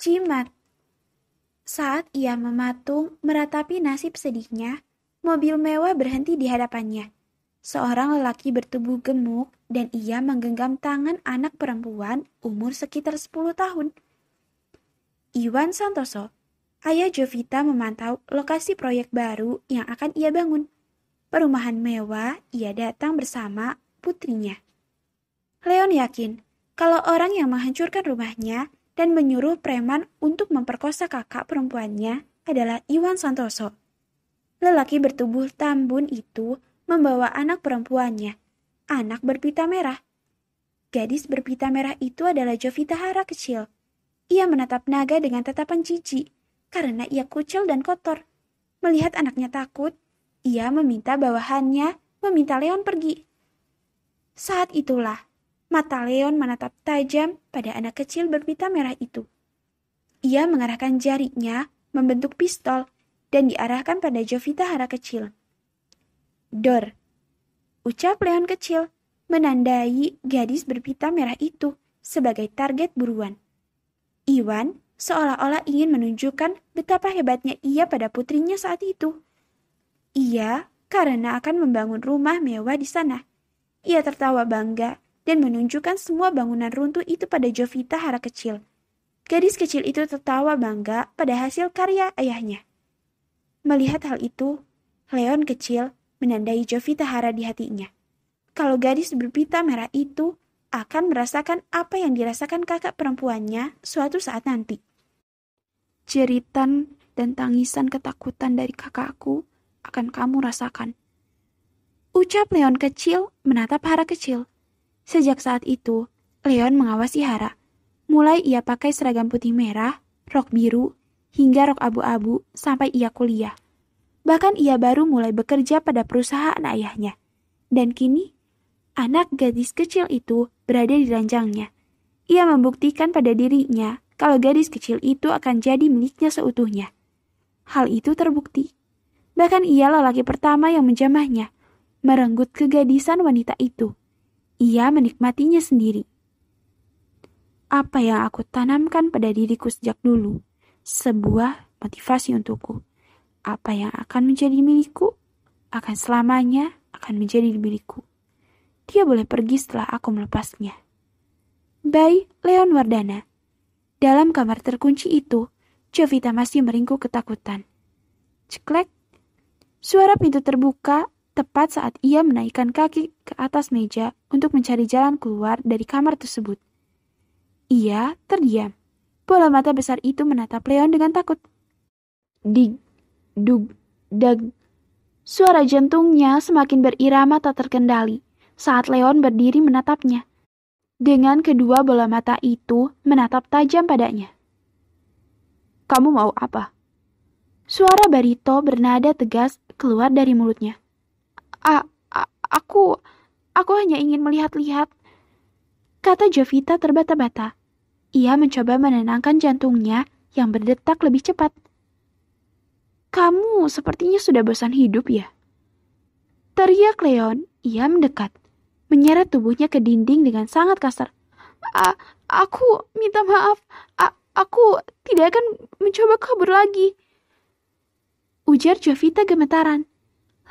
Jimat. Saat ia mematung meratapi nasib sedihnya, mobil mewah berhenti di hadapannya. Seorang lelaki bertubuh gemuk dan ia menggenggam tangan anak perempuan umur sekitar 10 tahun. Iwan Santoso, ayah Jovita, memantau lokasi proyek baru yang akan ia bangun. Perumahan mewah ia datang bersama putrinya. Leon yakin kalau orang yang menghancurkan rumahnya dan menyuruh preman untuk memperkosa kakak perempuannya adalah Iwan Santoso. Lelaki bertubuh tambun itu membawa anak perempuannya, anak berpita merah. Gadis berpita merah itu adalah Jovita Hara kecil. Ia menatap Naga dengan tatapan jijik karena ia kucel dan kotor. Melihat anaknya takut, ia meminta bawahannya meminta Leon pergi. Saat itulah mata Leon menatap tajam pada anak kecil berpita merah itu. Ia mengarahkan jarinya membentuk pistol dan diarahkan pada Jovita Hara kecil. Dor, ucap Leon kecil, menandai gadis berpita merah itu sebagai target buruan. Iwan seolah-olah ingin menunjukkan betapa hebatnya ia pada putrinya saat itu. Ia karena akan membangun rumah mewah di sana. Ia tertawa bangga dan menunjukkan semua bangunan runtuh itu pada Jovita Hara kecil. Gadis kecil itu tertawa bangga pada hasil karya ayahnya. Melihat hal itu, Leon kecil menandai Jovita Hara di hatinya. Kalau gadis berpita merah itu akan merasakan apa yang dirasakan kakak perempuannya suatu saat nanti. Jeritan dan tangisan ketakutan dari kakakku akan kamu rasakan. Ucap Leon kecil menatap Hara kecil. Sejak saat itu, Leon mengawasi Hara. Mulai ia pakai seragam putih merah, rok biru, hingga rok abu-abu sampai ia kuliah. Bahkan ia baru mulai bekerja pada perusahaan ayahnya. Dan kini, anak gadis kecil itu berada di ranjangnya. Ia membuktikan pada dirinya kalau gadis kecil itu akan jadi miliknya seutuhnya. Hal itu terbukti. Bahkan ia lelaki pertama yang menjamahnya, merenggut kegadisan wanita itu. Ia menikmatinya sendiri. Apa yang aku tanamkan pada diriku sejak dulu, sebuah motivasi untukku. Apa yang akan menjadi milikku, akan selamanya akan menjadi milikku. Dia boleh pergi setelah aku melepasnya. By Leon Wardana. Dalam kamar terkunci itu, Jovita masih meringkuk ketakutan. Ceklek. Suara pintu terbuka tepat saat ia menaikkan kaki ke atas meja untuk mencari jalan keluar dari kamar tersebut. Ia terdiam. Bola mata besar itu menatap Leon dengan takut. Dig, dug, dag. Suara jantungnya semakin berirama tak terkendali saat Leon berdiri menatapnya. Dengan kedua bola mata itu menatap tajam padanya. Kamu mau apa? Suara barito bernada tegas keluar dari mulutnya. Aku hanya ingin melihat-lihat, kata Jovita terbata-bata. Ia mencoba menenangkan jantungnya yang berdetak lebih cepat. Kamu sepertinya sudah bosan hidup ya? Teriak Leon, ia mendekat, menyeret tubuhnya ke dinding dengan sangat kasar. Aku minta maaf, aku tidak akan mencoba kabur lagi, ujar Jovita gemetaran.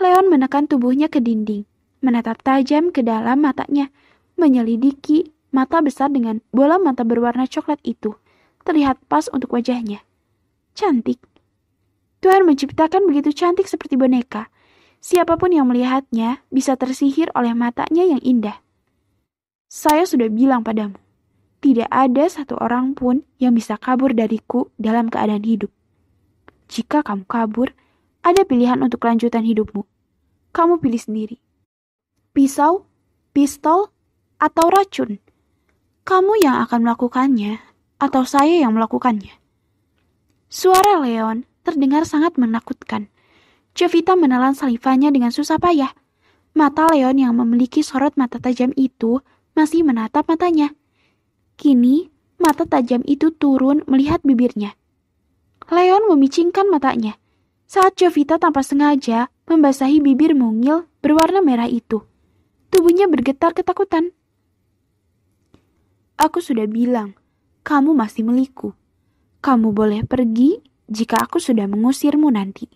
Leon menekan tubuhnya ke dinding, menatap tajam ke dalam matanya, menyelidiki mata besar dengan bola mata berwarna coklat itu. Terlihat pas untuk wajahnya. Cantik. Tuhan menciptakan begitu cantik seperti boneka. Siapapun yang melihatnya bisa tersihir oleh matanya yang indah. Saya sudah bilang padamu, tidak ada satu orang pun yang bisa kabur dariku dalam keadaan hidup. Jika kamu kabur, ada pilihan untuk kelanjutan hidupmu. Kamu pilih sendiri. Pisau, pistol, atau racun. Kamu yang akan melakukannya, atau saya yang melakukannya. Suara Leon terdengar sangat menakutkan. Jovita menelan salivanya dengan susah payah. Mata Leon yang memiliki sorot mata tajam itu masih menatap matanya. Kini, mata tajam itu turun melihat bibirnya. Leon memicingkan matanya saat Jovita tanpa sengaja membasahi bibir mungil berwarna merah itu. Tubuhnya bergetar ketakutan. Aku sudah bilang, kamu masih milikku. Kamu boleh pergi jika aku sudah mengusirmu nanti.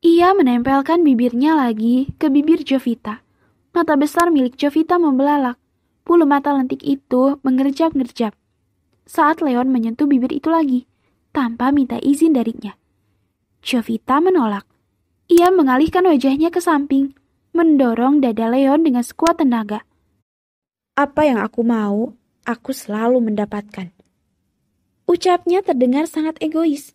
Ia menempelkan bibirnya lagi ke bibir Jovita. Mata besar milik Jovita membelalak. Bulu mata lentik itu mengerjap-ngerjap. Saat Leon menyentuh bibir itu lagi, tanpa minta izin darinya. Jovita menolak. Ia mengalihkan wajahnya ke samping, mendorong dada Leon dengan sekuat tenaga. Apa yang aku mau, aku selalu mendapatkan. Ucapnya terdengar sangat egois.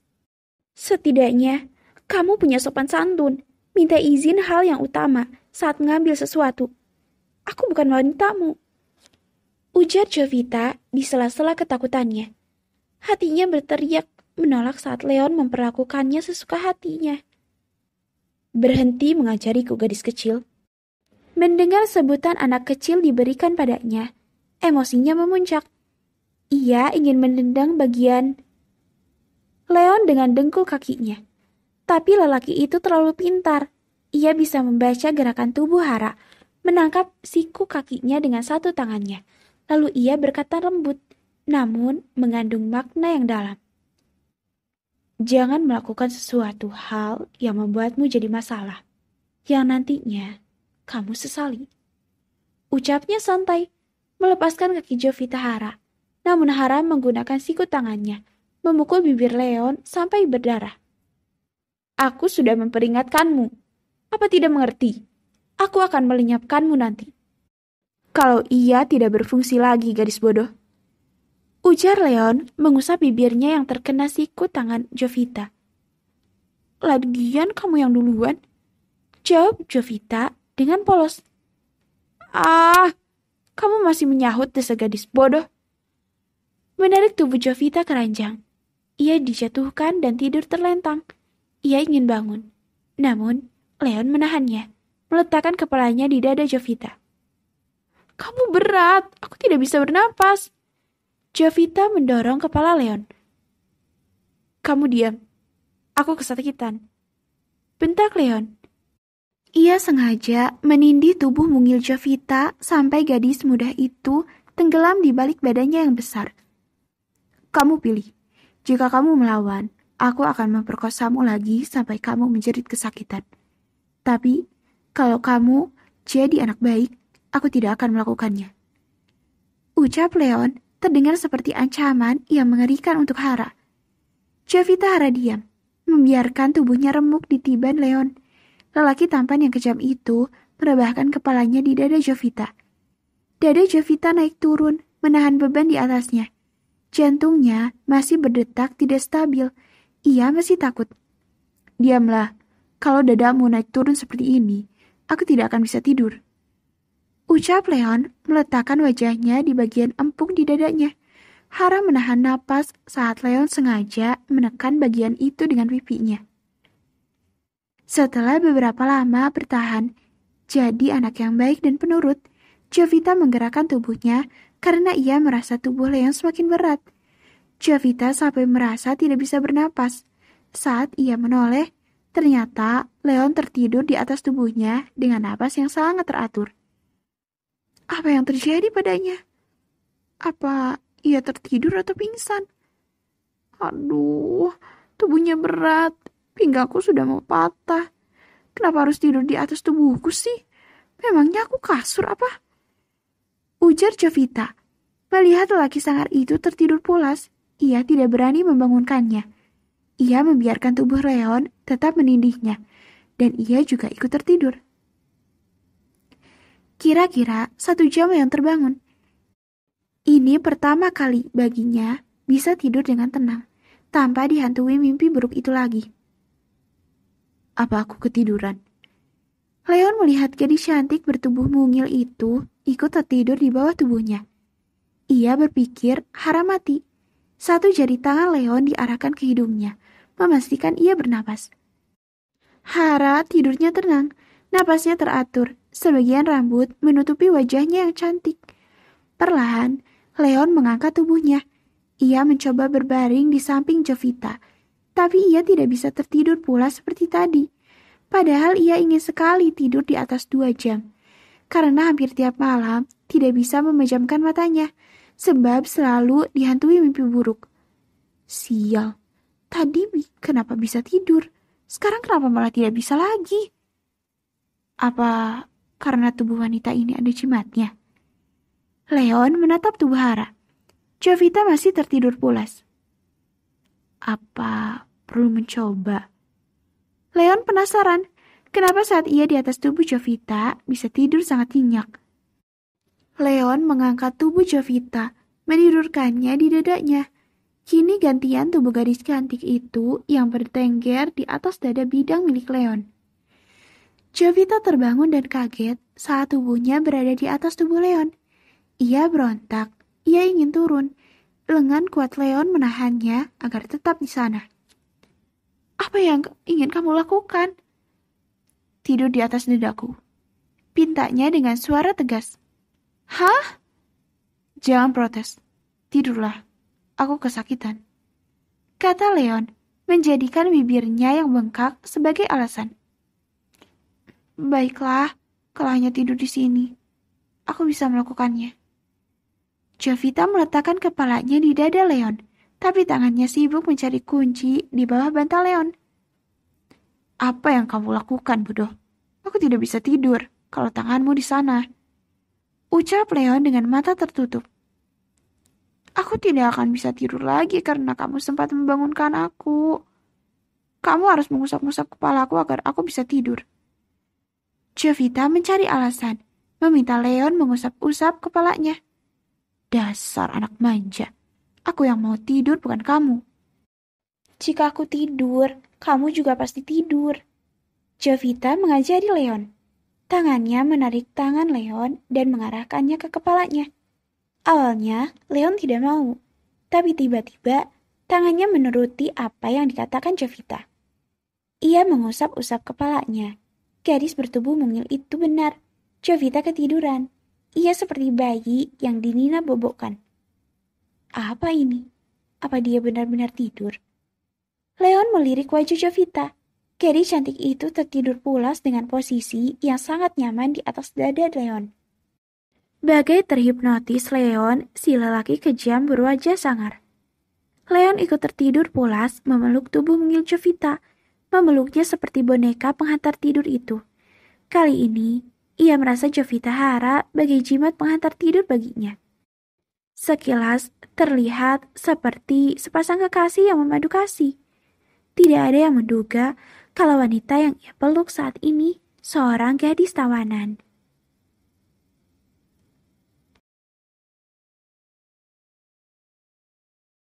Setidaknya, kamu punya sopan santun, minta izin hal yang utama saat mengambil sesuatu. Aku bukan wanitamu. Ujar Jovita di sela-sela ketakutannya. Hatinya berteriak menolak saat Leon memperlakukannya sesuka hatinya. Berhenti mengajariku gadis kecil. Mendengar sebutan anak kecil diberikan padanya, emosinya memuncak. Ia ingin menendang bagian Leon dengan dengkul kakinya. Tapi lelaki itu terlalu pintar. Ia bisa membaca gerakan tubuh Hara, menangkap siku kakinya dengan satu tangannya. Lalu ia berkata lembut, namun mengandung makna yang dalam. Jangan melakukan sesuatu hal yang membuatmu jadi masalah, yang nantinya kamu sesali. Ucapnya santai, melepaskan kaki Jovita Hara. Namun Hara menggunakan siku tangannya, memukul bibir Leon sampai berdarah. Aku sudah memperingatkanmu. Apa tidak mengerti? Aku akan melenyapkanmu nanti. Kalau ia tidak berfungsi lagi, gadis bodoh. Ujar Leon mengusap bibirnya yang terkena siku tangan Jovita. Lagian kamu yang duluan. Jawab Jovita dengan polos. Ah, kamu masih menyahut desa gadis bodoh. Menarik tubuh Jovita ke ranjang. Ia dijatuhkan dan tidur terlentang. Ia ingin bangun. Namun, Leon menahannya, meletakkan kepalanya di dada Jovita. Kamu berat, aku tidak bisa bernapas. Jovita mendorong kepala Leon. Kamu diam, aku kesakitan. Bentak Leon. Ia sengaja menindih tubuh mungil Jovita sampai gadis muda itu tenggelam di balik badannya yang besar. Kamu pilih, jika kamu melawan, aku akan memperkosamu lagi sampai kamu menjerit kesakitan. Tapi, kalau kamu jadi anak baik, aku tidak akan melakukannya. Ucap Leon terdengar seperti ancaman yang mengerikan untuk Hara. Jovita Hara diam, membiarkan tubuhnya remuk di tiban Leon. Lelaki tampan yang kejam itu merebahkan kepalanya di dada Jovita. Dada Jovita naik turun, menahan beban di atasnya. Jantungnya masih berdetak tidak stabil. Ia masih takut. Diamlah, kalau dadamu naik turun seperti ini, aku tidak akan bisa tidur. Ucap Leon meletakkan wajahnya di bagian empuk di dadanya. Hara menahan napas saat Leon sengaja menekan bagian itu dengan pipinya. Setelah beberapa lama bertahan, jadi anak yang baik dan penurut, Jovita menggerakkan tubuhnya karena ia merasa tubuh Leon semakin berat. Jovita sampai merasa tidak bisa bernapas. Saat ia menoleh, ternyata Leon tertidur di atas tubuhnya dengan napas yang sangat teratur. Apa yang terjadi padanya? Apa ia tertidur atau pingsan? Aduh, tubuhnya berat. Pinggangku sudah mau patah. Kenapa harus tidur di atas tubuhku sih? Memangnya aku kasur apa? Ujar Jovita. Melihat lelaki sangar itu tertidur pulas, ia tidak berani membangunkannya. Ia membiarkan tubuh Leon tetap menindihnya, dan ia juga ikut tertidur. Kira-kira 1 jam Leon terbangun. Ini pertama kali baginya bisa tidur dengan tenang, tanpa dihantui mimpi buruk itu lagi. Apa aku ketiduran? Leon melihat gadis cantik bertubuh mungil itu ikut tertidur di bawah tubuhnya. Ia berpikir Hara mati. 1 jari tangan Leon diarahkan ke hidungnya, memastikan ia bernapas. Hara tidurnya tenang, napasnya teratur, sebagian rambut menutupi wajahnya yang cantik. Perlahan, Leon mengangkat tubuhnya. Ia mencoba berbaring di samping Jovita, tapi ia tidak bisa tertidur pula seperti tadi. Padahal ia ingin sekali tidur di atas 2 jam. Karena hampir tiap malam tidak bisa memejamkan matanya, sebab selalu dihantui mimpi buruk. Sial, tadi kenapa bisa tidur? Sekarang kenapa malah tidak bisa lagi? Apa karena tubuh wanita ini ada jimatnya? Leon menatap tubuh Hara. Jovita masih tertidur pulas. Apa perlu mencoba? Leon penasaran, kenapa saat ia di atas tubuh Jovita bisa tidur sangat nyenyak. Leon mengangkat tubuh Jovita, menidurkannya di dadanya. Kini gantian tubuh gadis cantik itu yang bertengger di atas dada bidang milik Leon. Jovita terbangun dan kaget saat tubuhnya berada di atas tubuh Leon. Ia berontak, ia ingin turun. Lengan kuat Leon menahannya agar tetap di sana. Apa yang ingin kamu lakukan? Tidur di atas dadaku. Pintanya dengan suara tegas. Hah? Jangan protes. Tidurlah. Aku kesakitan. Kata Leon, menjadikan bibirnya yang bengkak sebagai alasan. Baiklah, kalau hanya tidur di sini, aku bisa melakukannya. Jovita meletakkan kepalanya di dada Leon, tapi tangannya sibuk mencari kunci di bawah bantal Leon. Apa yang kamu lakukan, bodoh? Aku tidak bisa tidur kalau tanganmu di sana. Ucap Leon dengan mata tertutup. Aku tidak akan bisa tidur lagi karena kamu sempat membangunkan aku. Kamu harus mengusap-ngusap kepalaku agar aku bisa tidur. Jovita mencari alasan, meminta Leon mengusap-usap kepalanya. Dasar anak manja. Aku yang mau tidur bukan kamu. Jika aku tidur, kamu juga pasti tidur. Jovita mengajari Leon. Tangannya menarik tangan Leon dan mengarahkannya ke kepalanya. Awalnya, Leon tidak mau. Tapi tiba-tiba, tangannya menuruti apa yang dikatakan Jovita. Ia mengusap-usap kepalanya. Gadis bertubuh mungil itu benar. Jovita ketiduran. Ia seperti bayi yang Dinina bobokkan. Apa ini? Apa dia benar-benar tidur? Leon melirik wajah Jovita. Gadis cantik itu tertidur pulas dengan posisi yang sangat nyaman di atas dada Leon. Bagai terhipnotis Leon, si lelaki kejam berwajah sangar. Leon ikut tertidur pulas memeluk tubuh mungil Jovita, memeluknya seperti boneka penghantar tidur itu. Kali ini, ia merasa Jovita Hara bagai jimat penghantar tidur baginya. Sekilas terlihat seperti sepasang kekasih yang memadu kasih. Tidak ada yang menduga kalau wanita yang ia peluk saat ini seorang gadis tawanan.